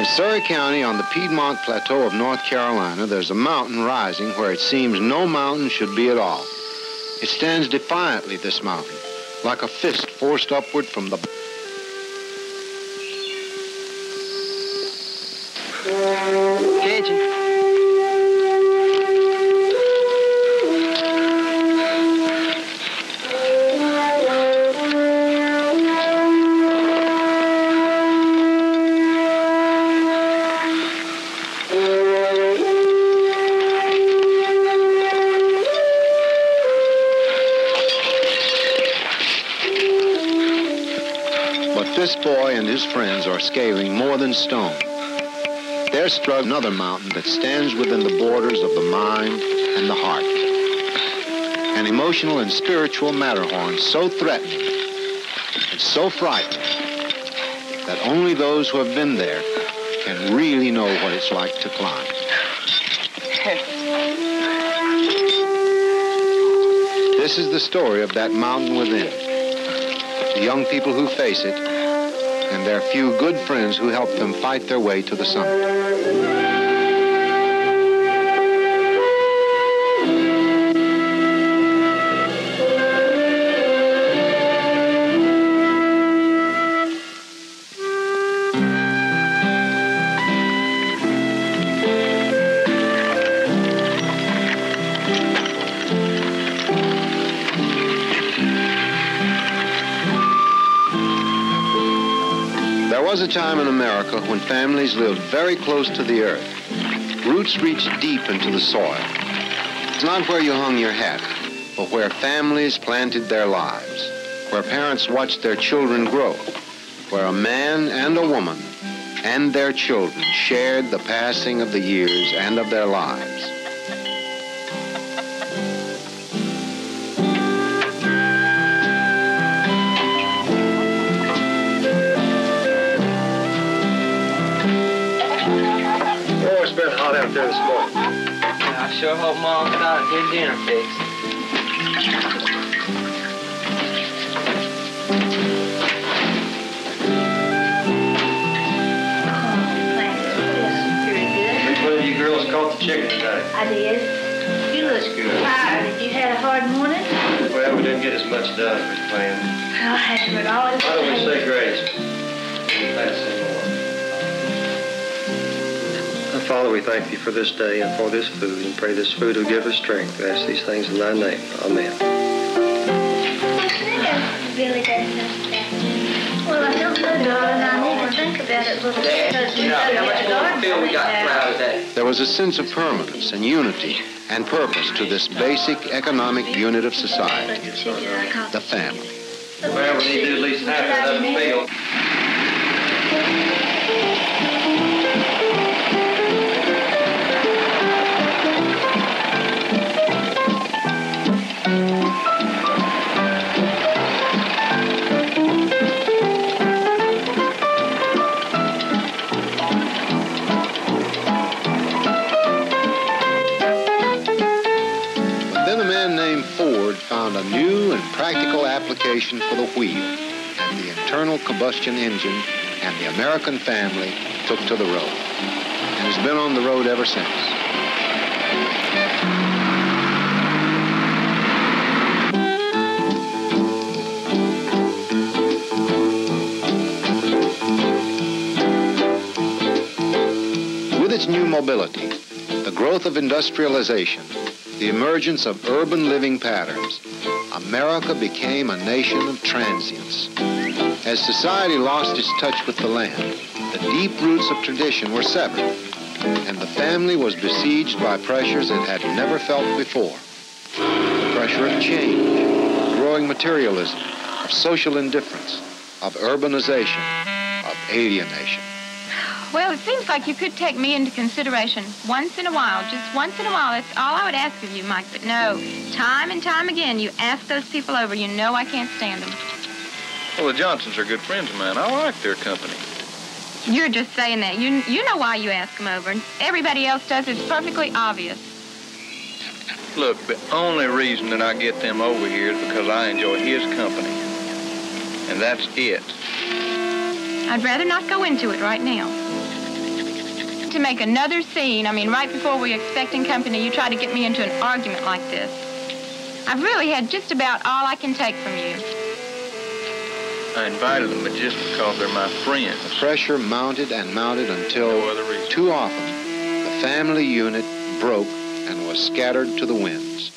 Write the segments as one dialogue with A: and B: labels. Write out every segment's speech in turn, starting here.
A: In Surrey County, on the Piedmont Plateau of North Carolina, there's a mountain rising where it seems no mountain should be at all. It stands defiantly, this mountain, like a fist forced upward from the...
B: Cajun.
A: This boy and his friends are scaling more than stone. They're struck another mountain that stands within the borders of the mind and the heart. An emotional and spiritual Matterhorn so threatening and so frightening that only those who have been there can really know what it's like to climb. This is the story of that mountain within. The young people who face it, and their few good friends who help them fight their way to the summit. There was a time in America when families lived very close to the earth. Roots reached deep into the soil. It's not where you hung your hat, but where families planted their lives, where parents watched their children grow, where a man and a woman and their children shared the passing of the years and of their lives.
C: Out there this morning.
B: I sure hope Mom's got a good dinner fixed.
C: Which one of you girls caught the chicken today?
D: I did. You look tired. Did you have a hard morning?
C: Well, we didn't get as much done as we planned.
D: I haven't at all.
C: Why don't we say grace? Pass some more. Father, we thank thee for this day and for this food, and pray this food will give us strength. We ask these things in thy name. Amen.
D: Billy doesn't know that. Well, I don't know, darling. I need to think about it a little bit.
B: How much more feel we got proud today?
A: There was a sense of permanence and unity and purpose to this basic economic unit of society, the family.
C: Well, we need to do at least half of that field.
A: Found a new and practical application for the wheel, and the internal combustion engine and the American family took to the road, and has been on the road ever since. With its new mobility, the growth of industrialization, the emergence of urban living patterns, America became a nation of transients. As society lost its touch with the land, the deep roots of tradition were severed, and the family was besieged by pressures it had never felt before. The pressure of change, of growing materialism, of social indifference, of urbanization, of alienation.
E: Well, it seems like you could take me into consideration once in a while, just once in a while. That's all I would ask of you, Mike. But no, time and time again, you ask those people over. You know I can't stand them.
F: Well, the Johnsons are good friends of mine. I like their company.
E: You're just saying that. You know why you ask them over, and everybody else does. It's perfectly obvious.
F: Look, the only reason that I get them over here is because I enjoy his company. And that's it.
E: I'd rather not go into it right now. to make another scene. I mean, right before we're expecting company, you try to get me into an argument like this. I've really had just about all I can take from you.
F: I invited them, but just because they're my friends.
A: The pressure mounted and mounted until, too often, the family unit broke and was scattered to the winds.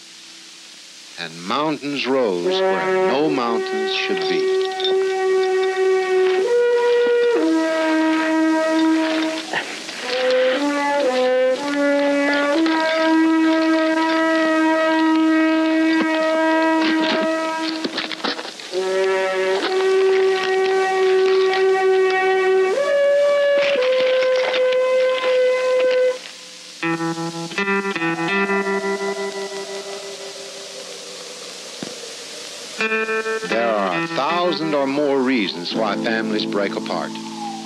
A: And mountains rose where no mountains should be. There are 1,000 or more reasons why families break apart,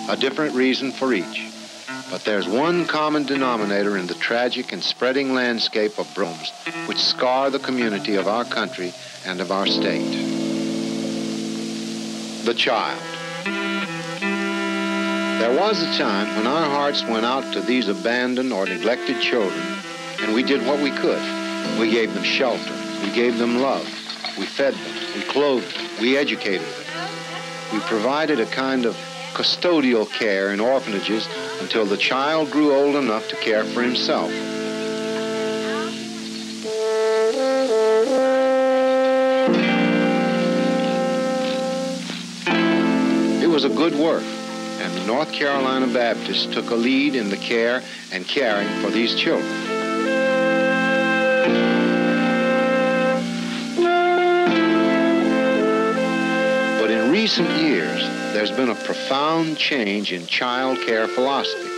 A: a different reason for each. But there's one common denominator in the tragic and spreading landscape of homes which scar the community of our country and of our state. The child. There was a time when our hearts went out to these abandoned or neglected children, and we did what we could. We gave them shelter. We gave them love. We fed them. We clothed them. We educated them. We provided a kind of custodial care in orphanages until the child grew old enough to care for himself. It was a good work, and the North Carolina Baptists took a lead in the care and caring for these children. In recent years, there's been a profound change in child care philosophy.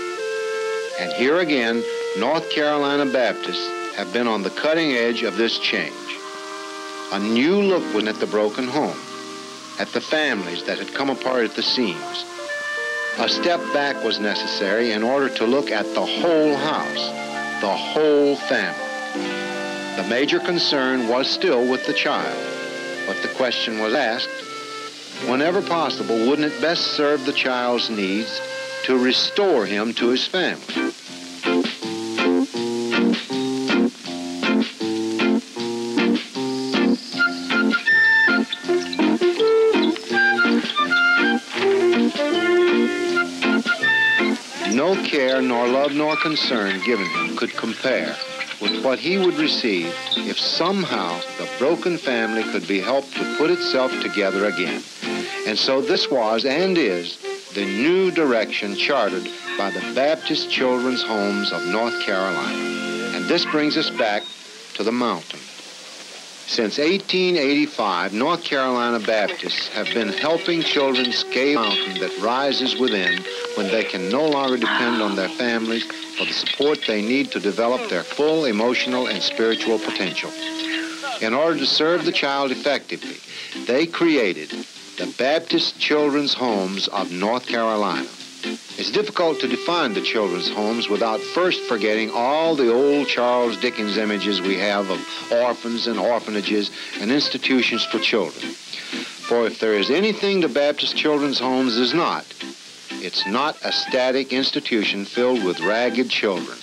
A: And here again, North Carolina Baptists have been on the cutting edge of this change. A new look was at the broken home, at the families that had come apart at the seams. A step back was necessary in order to look at the whole house, the whole family. The major concern was still with the child, but the question was asked, whenever possible, wouldn't it best serve the child's needs to restore him to his family? No care, nor love, nor concern given him could compare with what he would receive if somehow the broken family could be helped to put itself together again. And so this was and is the new direction chartered by the Baptist Children's Homes of North Carolina. And this brings us back to the mountain. Since 1885, North Carolina Baptists have been helping children scale a mountain that rises within when they can no longer depend on their families for the support they need to develop their full emotional and spiritual potential. In order to serve the child effectively, they created the Baptist Children's Homes of North Carolina. It's difficult to define the children's homes without first forgetting all the old Charles Dickens images we have of orphans and orphanages and institutions for children. For if there is anything the Baptist Children's Homes is not, it's not a static institution filled with ragged children.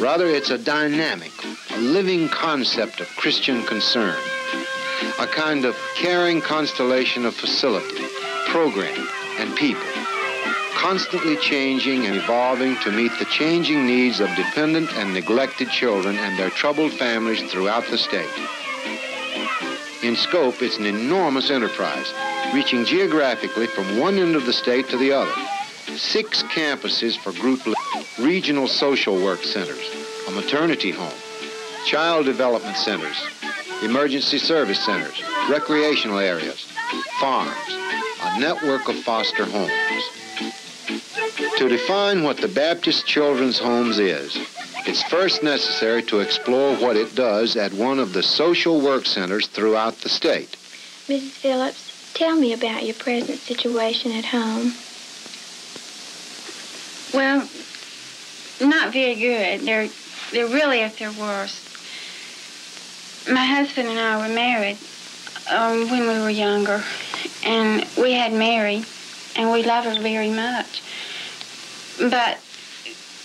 A: Rather, it's a dynamic, a living concept of Christian concern, a kind of caring constellation of facility, program, and people, constantly changing and evolving to meet the changing needs of dependent and neglected children and their troubled families throughout the state. In scope, it's an enormous enterprise, reaching geographically from one end of the state to the other. 6 campuses for group regional social work centers, a maternity home, child development centers, emergency service centers, recreational areas, farms, a network of foster homes. To define what the Baptist Children's Homes is, it's first necessary to explore what it does at one of the social work centers throughout the state.
D: Mrs. Phillips, tell me about your present situation at home.
G: Well, not very good. They're really at their worst. My husband and I were married when we were younger, and we had Mary, and we love her very much. But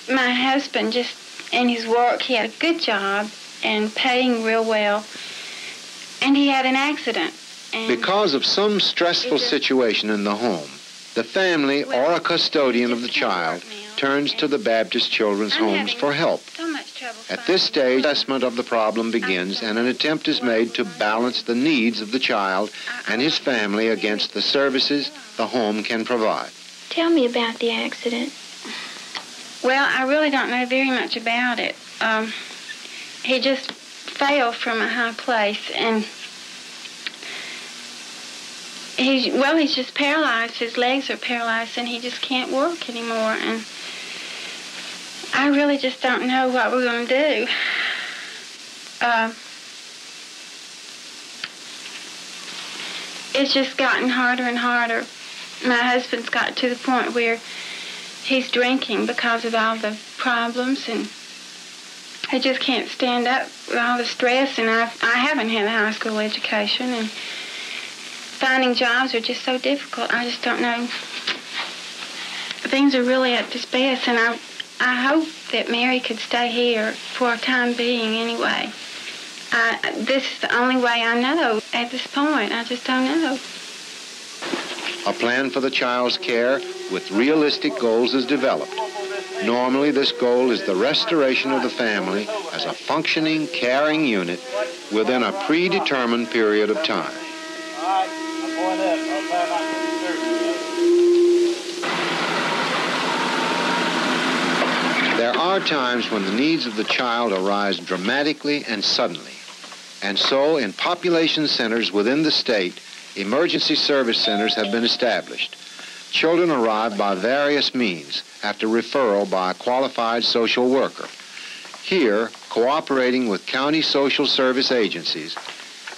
G: my husband just in his work, he had a good job and paying real well, and he had an accident. And
A: Because of some stressful situation in the home, the family or a custodian of the child turns to the Baptist Children's Homes for help.
G: so much trouble
A: At this stage, assessment of the problem begins, and an attempt is made to balance the needs of the child and his family against the services the home can provide.
D: Tell me about the accident.
G: Well, I really don't know very much about it. He just fell from a high place, and he's just paralyzed. His legs are paralyzed, and he just can't work anymore. And I really just don't know what we're going to do. It's just gotten harder and harder. My husband's got to the point where he's drinking because of all the problems, and he just can't stand up with all the stress. And I haven't had a high school education, and finding jobs are just so difficult. I just don't know. Things are really at this best, and I hope that Mary could stay here for a time being anyway. This is the only way I know at this point. I just don't know.
A: A plan for the child's care with realistic goals is developed. Normally, this goal is the restoration of the family as a functioning, caring unit within a predetermined period of time. There are times when the needs of the child arise dramatically and suddenly. And so, in population centers within the state, emergency service centers have been established. Children arrive by various means after referral by a qualified social worker. Here, cooperating with county social service agencies,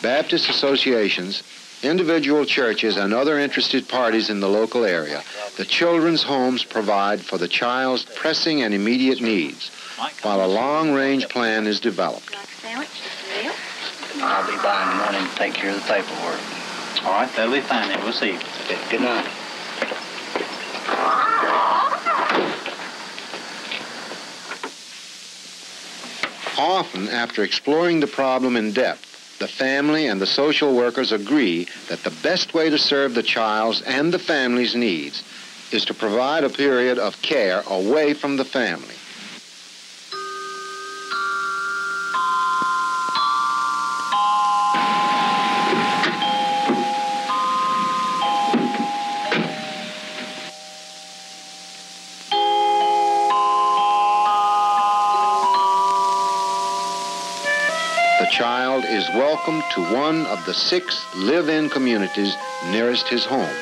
A: Baptist associations, individual churches, and other interested parties in the local area, the children's homes provide for the child's pressing and immediate needs, while a long-range plan is developed.
H: I'll be buying money and take care of the paperwork. All right, that'll be fine then. We'll see you. Okay, good night.
A: Often, after exploring the problem in depth, the family and the social workers agree that the best way to serve the child's and the family's needs is to provide a period of care away from the family. The child is welcomed to one of the 6 live-in communities nearest his home.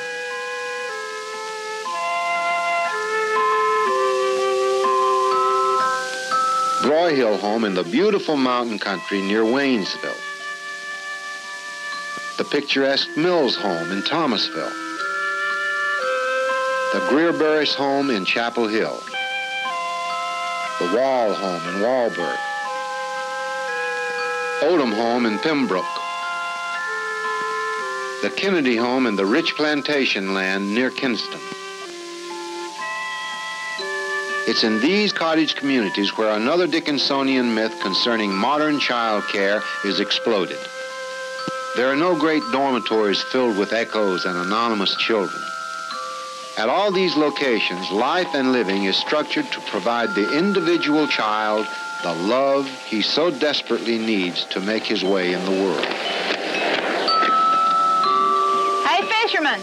A: Broyhill Home in the beautiful mountain country near Waynesville. The picturesque Mills Home in Thomasville. The Greer-Burris Home in Chapel Hill. The Wall Home in Walberg. Odom Home in Pembroke. The Kennedy Home in the rich plantation land near Kinston. It's in these cottage communities where another Dickinsonian myth concerning modern child care is exploded. There are no great dormitories filled with echoes and anonymous children. At all these locations, life and living is structured to provide the individual child the love he so desperately needs to make his way in the world.
E: Hey, fisherman.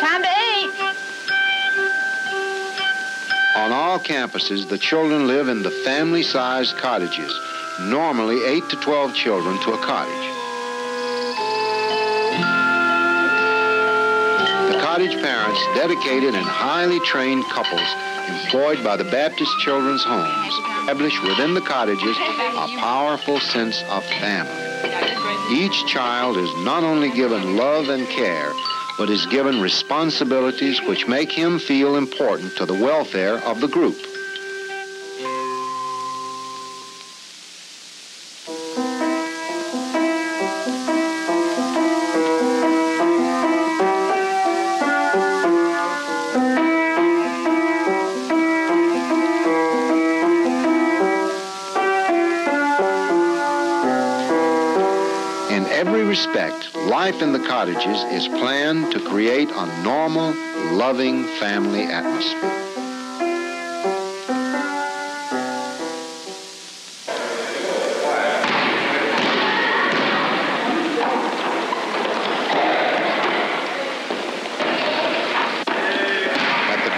E: Time to eat.
A: On all campuses, the children live in the family-sized cottages, normally 8 to 12 children to a cottage. The cottage parents, dedicated and highly trained couples, employed by the Baptist Children's Homes, establish within the cottages a powerful sense of family. Each child is not only given love and care, but is given responsibilities which make him feel important to the welfare of the group. life in the cottages is planned to create a normal, loving family atmosphere.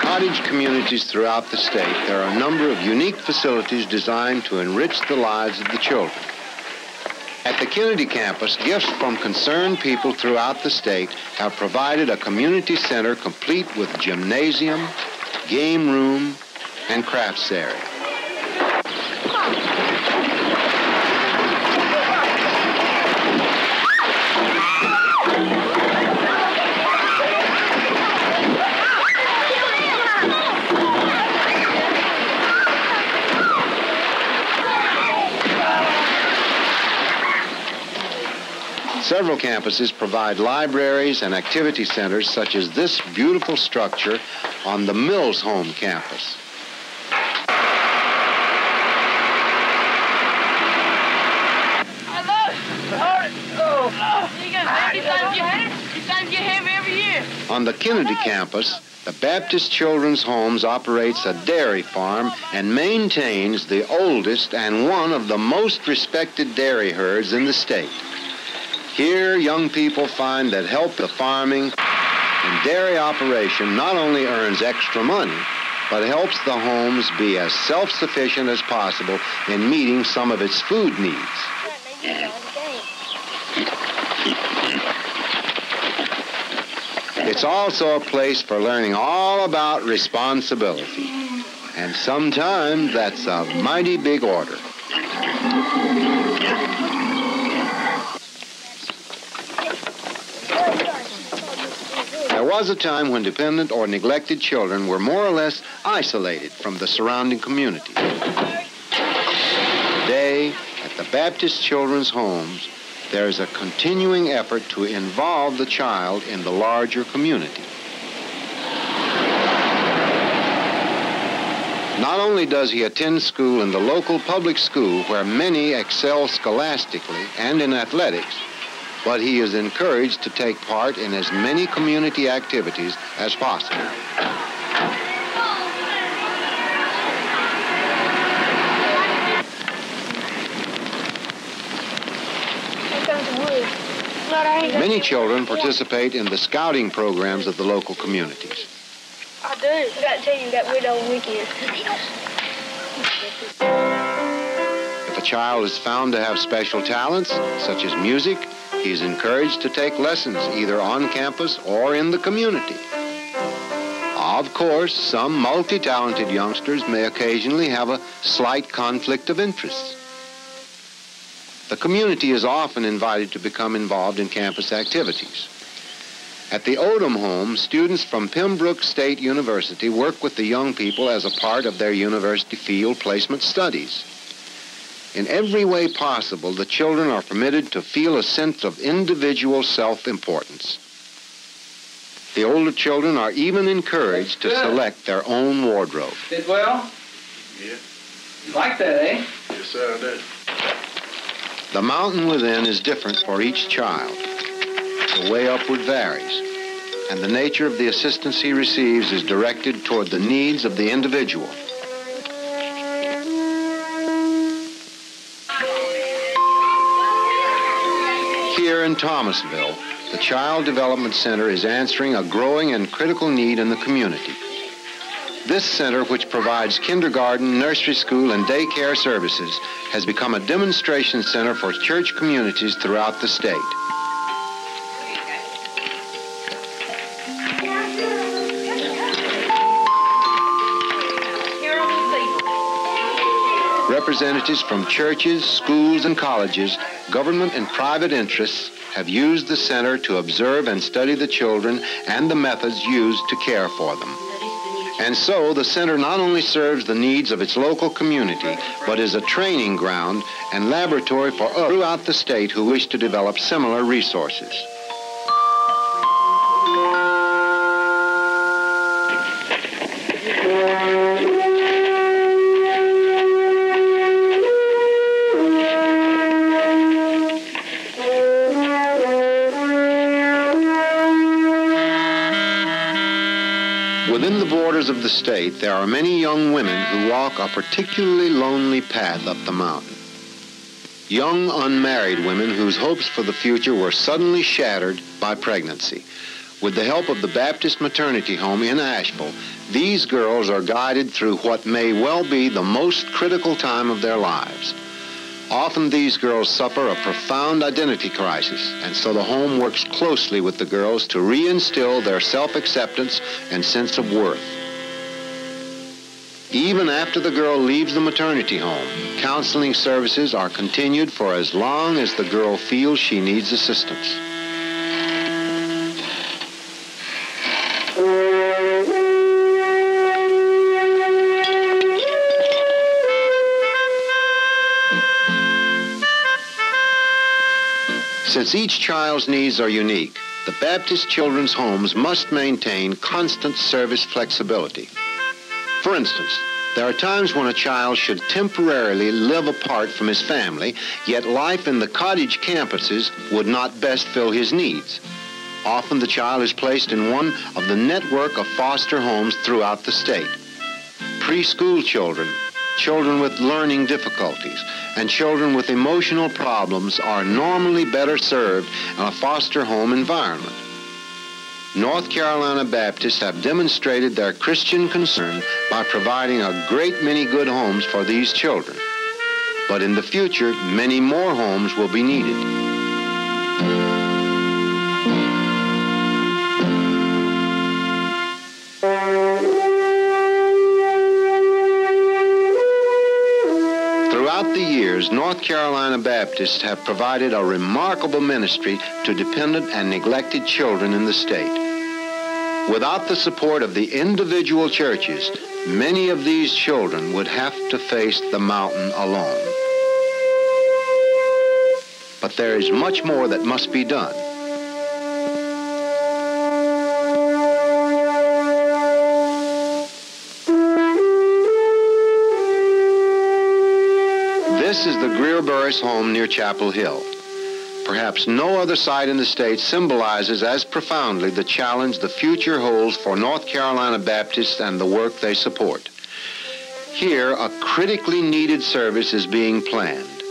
A: Cottage communities throughout the state, there are a number of unique facilities designed to enrich the lives of the children. At the Kennedy campus, gifts from concerned people throughout the state have provided a community center complete with gymnasium, game room, and crafts area. Several campuses provide libraries and activity centers such as this beautiful structure on the Mills Home campus. On the Kennedy campus, the Baptist Children's Homes operates a dairy farm and maintains the oldest and one of the most respected dairy herds in the state. Here, young people find that help the farming and dairy operation not only earns extra money, but helps the homes be as self-sufficient as possible in meeting some of its food needs. It's also a place for learning all about responsibility. And sometimes that's a mighty big order. There was a time when dependent or neglected children were more or less isolated from the surrounding community. Today, at the Baptist Children's Homes, there is a continuing effort to involve the child in the larger community. Not only does he attend school in the local public school where many excel scholastically and in athletics, but he is encouraged to take part in as many community activities as possible. Many children participate in the scouting programs of the local communities.
D: I do. I got to tell you that we're on weekend.
A: If a child is found to have special talents, such as music, he is encouraged to take lessons either on campus or in the community. Of course, some multi-talented youngsters may occasionally have a slight conflict of interest. The community is often invited to become involved in campus activities. At the Odom home, students from Pembroke State University work with the young people as a part of their university field placement studies. In every way possible, the children are permitted to feel a sense of individual self-importance. The older children are even encouraged to select their own wardrobe.
F: Did well?
I: Yeah.
F: You like that, eh?
I: Yes, sir, I did.
A: The mountain within is different for each child. The way upward varies, and the nature of the assistance he receives is directed toward the needs of the individual. Here in Thomasville, the Child Development Center is answering a growing and critical need in the community. This center, which provides kindergarten, nursery school, and daycare services, has become a demonstration center for church communities throughout the state. Representatives from churches, schools, and colleges, government and private interests have used the center to observe and study the children and the methods used to care for them. And so the center not only serves the needs of its local community, but is a training ground and laboratory for others throughout the state who wish to develop similar resources. Within the borders of the state, there are many young women who walk a particularly lonely path up the mountain. Young, unmarried women whose hopes for the future were suddenly shattered by pregnancy. With the help of the Baptist Maternity Home in Asheville, these girls are guided through what may well be the most critical time of their lives. Often these girls suffer a profound identity crisis, and so the home works closely with the girls to reinstill their self-acceptance and sense of worth. Even after the girl leaves the maternity home, counseling services are continued for as long as the girl feels she needs assistance. Since each child's needs are unique, the Baptist Children's Homes must maintain constant service flexibility. For instance, there are times when a child should temporarily live apart from his family, yet life in the cottage campuses would not best fill his needs. Often the child is placed in one of the network of foster homes throughout the state. Preschool children, children with learning difficulties, and children with emotional problems are normally better served in a foster home environment. North Carolina Baptists have demonstrated their Christian concern by providing a great many good homes for these children. But in the future, many more homes will be needed. Throughout the years, North Carolina Baptists have provided a remarkable ministry to dependent and neglected children in the state. Without the support of the individual churches, many of these children would have to face the mountain alone. But there is much more that must be done. This is the Greer-Burris home near Chapel Hill. Perhaps no other site in the state symbolizes as profoundly the challenge the future holds for North Carolina Baptists and the work they support. Here, a critically needed service is being planned.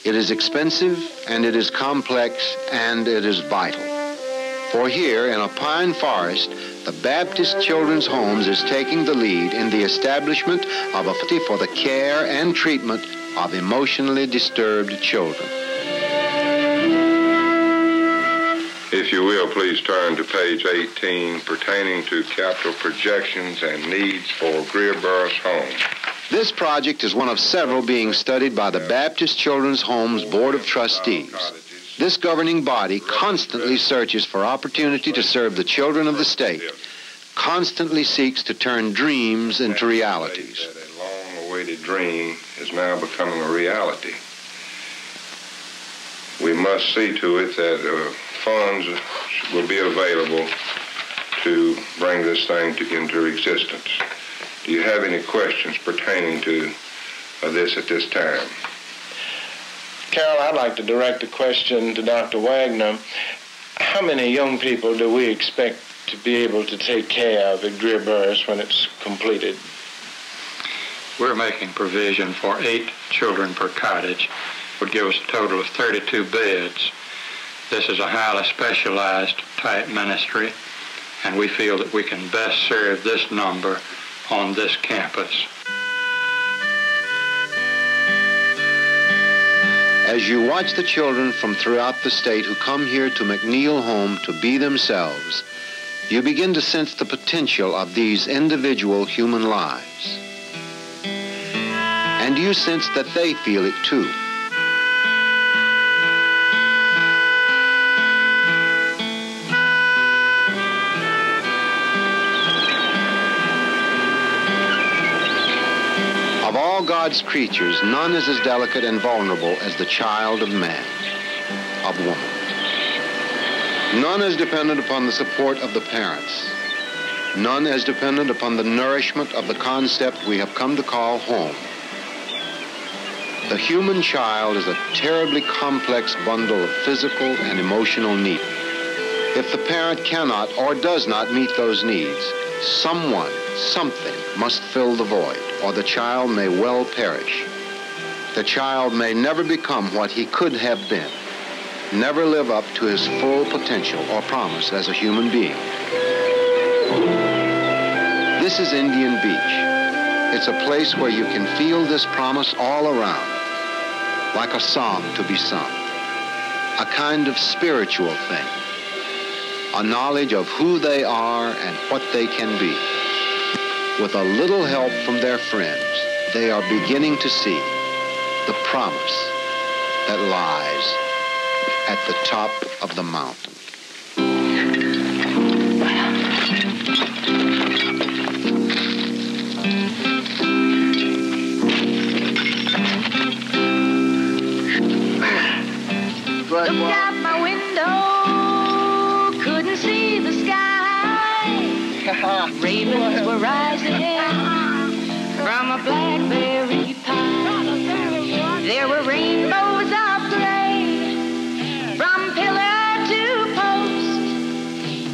A: It is expensive, and it is complex, and it is vital. For here, in a pine forest, the Baptist Children's Homes is taking the lead in the establishment of a facility for the care and treatment of emotionally disturbed children.
I: If you will, please turn to page 18, pertaining to capital projections and needs for Greer-Burris Home.
A: This project is one of several being studied by the Baptist Children's Homes Board of Trustees. This governing body constantly searches for opportunity to serve the children of the state, constantly seeks to turn dreams into realities.
I: A long-awaited dream is now becoming a reality. We must see to it that funds will be available to bring this thing into existence. Do you have any questions pertaining to this at this time?
J: Carol, I'd like to direct a question to Dr. Wagner. How many young people do we expect to be able to take care of at Greer-Burris when it's completed?
H: We're making provision for 8 children per cottage, would give us a total of 32 beds. This is a highly specialized type ministry, and we feel that we can best serve this number on this campus.
A: As you watch the children from throughout the state who come here to McNeil Home to be themselves, you begin to sense the potential of these individual human lives. And you sense that they feel it too. Of all God's creatures, none is as delicate and vulnerable as the child of man, of woman. None is dependent upon the support of the parents. None is dependent upon the nourishment of the concept we have come to call home. The human child is a terribly complex bundle of physical and emotional needs. If the parent cannot or does not meet those needs, Someone, something must fill the void, or the child may well perish. The child may never become what he could have been, never live up to his full potential or promise as a human being. This is Indian Beach. It's a place where you can feel this promise all around, like a song to be sung, a kind of spiritual thing, a knowledge of who they are and what they can be. With a little help from their friends, they are beginning to see the promise that lies at the top of the mountain.
K: Looked out my window, couldn't see the sky. Ravens were rising from a blackberry pie. There were rainbows of gray from pillar to post,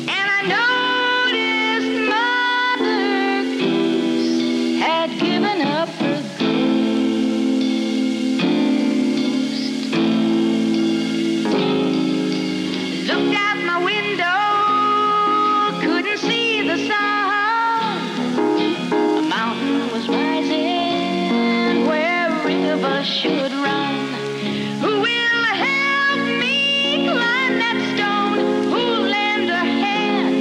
K: and I noticed Mother Goose had given up her ghost. Looked out my window, couldn't see the sun. A mountain was rising where a river should run. Who will help me climb that stone? Who'll lend a hand?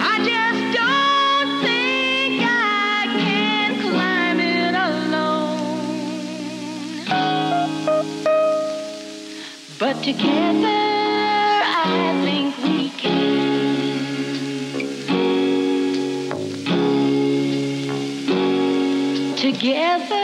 K: I just don't think I can climb it alone. But together I think we can. Together